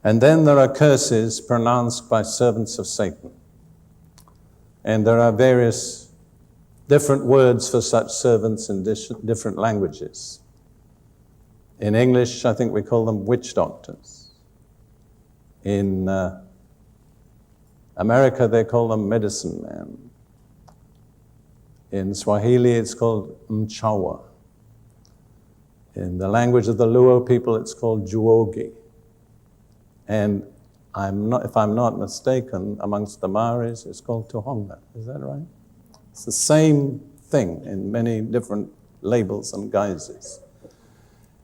And then there are curses pronounced by servants of Satan. And there are various different words for such servants in different languages. In English, I think we call them witch doctors. In America, they call them medicine men. In Swahili, it's called mchawa. In the language of the Luo people, it's called juogi. And if I'm not mistaken, amongst the Maoris, it's called tuhonga. Is that right? It's the same thing in many different labels and guises.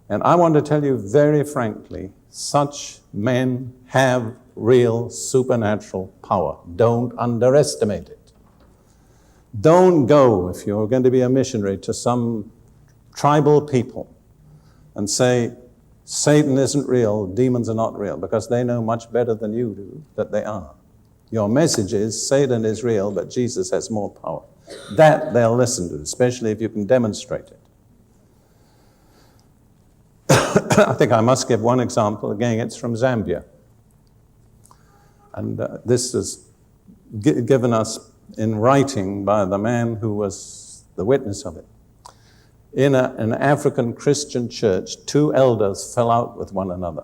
And I want to tell you very frankly, such men have real supernatural power. Don't underestimate it. Don't go, if you're going to be a missionary, to some tribal people and say, Satan isn't real, demons are not real, because they know much better than you do that they are. Your message is, Satan is real, but Jesus has more power. That they'll listen to, especially if you can demonstrate it. I think I must give one example. Again, it's from Zambia. And this is given us in writing by the man who was the witness of it. In an African Christian church, two elders fell out with one another.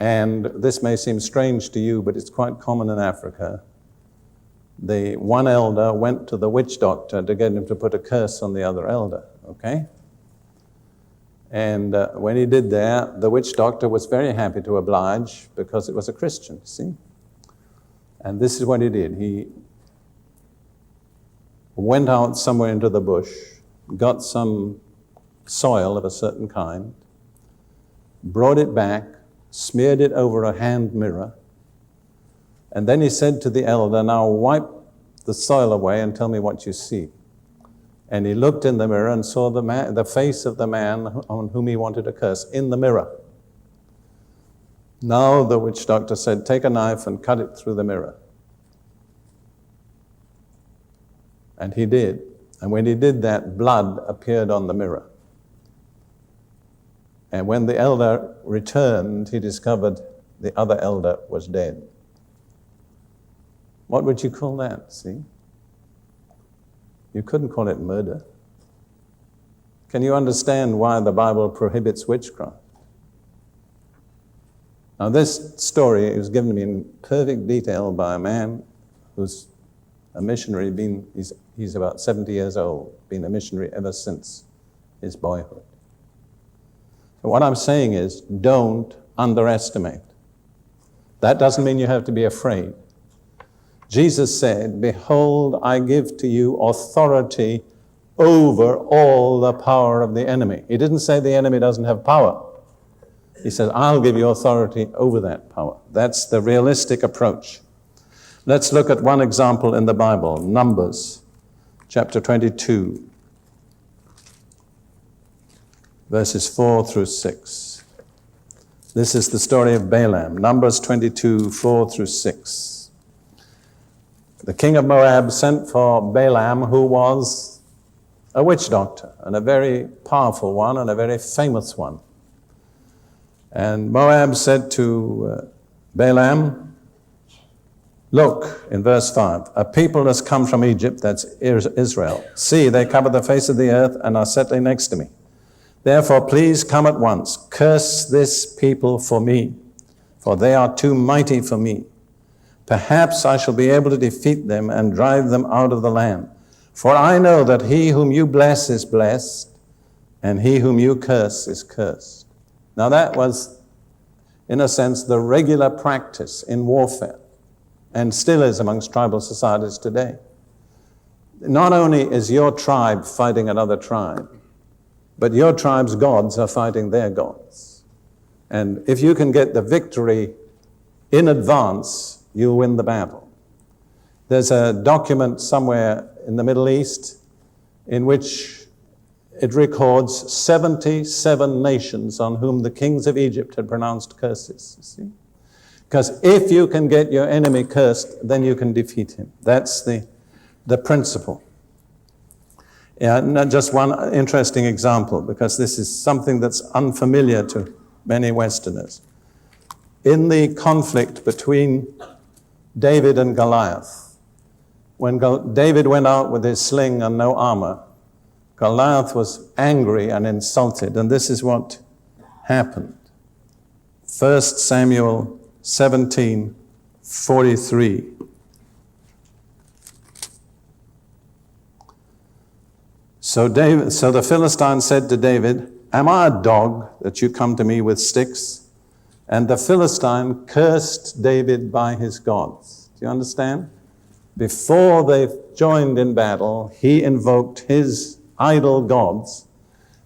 And this may seem strange to you, but it's quite common in Africa. The one elder went to the witch doctor to get him to put a curse on the other elder, okay? And when he did that, the witch doctor was very happy to oblige because it was a Christian, see? And this is what he did. He went out somewhere into the bush, got some soil of a certain kind, brought it back, smeared it over a hand mirror, and then he said to the elder, now wipe the soil away and tell me what you see. And he looked in the mirror and saw the face of the man on whom he wanted to curse in the mirror. Now the witch doctor said, take a knife and cut it through the mirror. And he did. And when he did that, blood appeared on the mirror. And when the elder returned, he discovered the other elder was dead. What would you call that, see? You couldn't call it murder. Can you understand why the Bible prohibits witchcraft? Now this story was given to me in perfect detail by a man who's a missionary, he's about 70 years old, been a missionary ever since his boyhood. So what I'm saying is, don't underestimate. That doesn't mean you have to be afraid. Jesus said, behold, I give to you authority over all the power of the enemy. He didn't say the enemy doesn't have power. He said, I'll give you authority over that power. That's the realistic approach. Let's look at one example in the Bible, Numbers, chapter 22, verses 4 through 6. This is the story of Balaam, Numbers 22, 4 through 6. The king of Moab sent for Balaam, who was a witch doctor, and a very powerful one, and a very famous one. And Moab said to Balaam, look, in verse 5, a people has come from Egypt, that's Israel. See, they cover the face of the earth and are settling next to me. Therefore, please come at once, curse this people for me, for they are too mighty for me. Perhaps I shall be able to defeat them and drive them out of the land. For I know that he whom you bless is blessed, and he whom you curse is cursed. Now that was, in a sense, the regular practice in warfare, and still is amongst tribal societies today. Not only is your tribe fighting another tribe, but your tribe's gods are fighting their gods. And if you can get the victory in advance, you'll win the battle. There's a document somewhere in the Middle East in which it records 77 nations on whom the kings of Egypt had pronounced curses, you see? Because if you can get your enemy cursed, then you can defeat him. That's the principle. Yeah, not just one interesting example, because this is something that's unfamiliar to many Westerners. in the conflict between David and Goliath. When David went out with his sling and no armor, Goliath was angry and insulted, and this is what happened. 1 Samuel 17:43. So the Philistine said to David, "Am I a dog that you come to me with sticks?" And the Philistine cursed David by his gods. Do you understand? Before they joined in battle, he invoked his idol gods.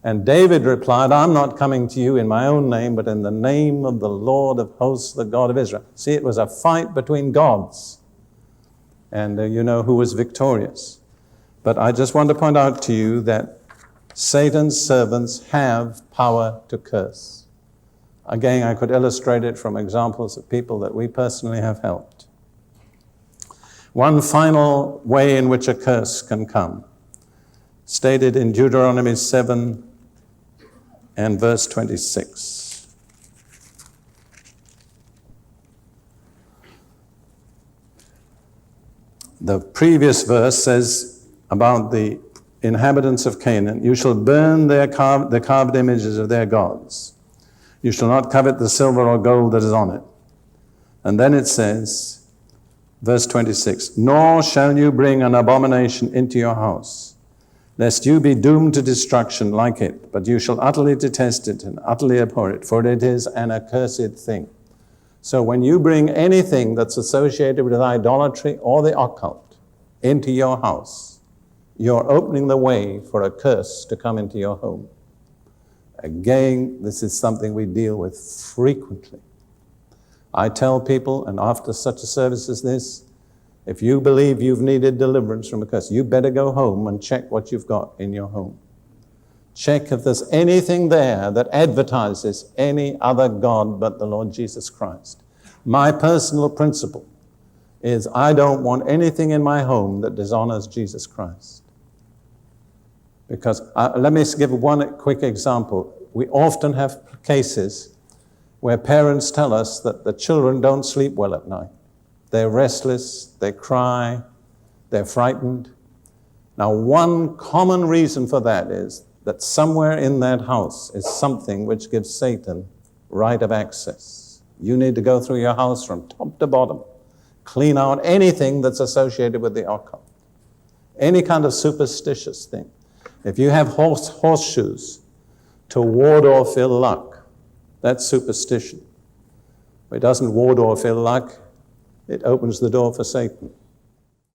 And David replied, "I'm not coming to you in my own name, but in the name of the Lord of hosts, the God of Israel." See, it was a fight between gods. And you know who was victorious. But I just want to point out to you that Satan's servants have power to curse. Again, I could illustrate it from examples of people that we personally have helped. One final way in which a curse can come, stated in Deuteronomy 7 and verse 26. The previous verse says about the inhabitants of Canaan, "You shall burn the carved images of their gods. You shall not covet the silver or gold that is on it." And then it says, verse 26, "Nor shall you bring an abomination into your house, lest you be doomed to destruction like it, but you shall utterly detest it and utterly abhor it, for it is an accursed thing." So when you bring anything that's associated with idolatry or the occult into your house, you're opening the way for a curse to come into your home. Again, this is something we deal with frequently. I tell people, and after such a service as this, if you believe you've needed deliverance from a curse, you better go home and check what you've got in your home. Check if there's anything there that advertises any other God but the Lord Jesus Christ. My personal principle is I don't want anything in my home that dishonors Jesus Christ. Because let me give one quick example. We often have cases where parents tell us that the children don't sleep well at night. They're restless, they cry, they're frightened. Now, one common reason for that is that somewhere in that house is something which gives Satan right of access. You need to go through your house from top to bottom, clean out anything that's associated with the occult, any kind of superstitious thing. If you have horseshoes to ward off ill luck, that's superstition. It doesn't ward off ill luck, it opens the door for Satan.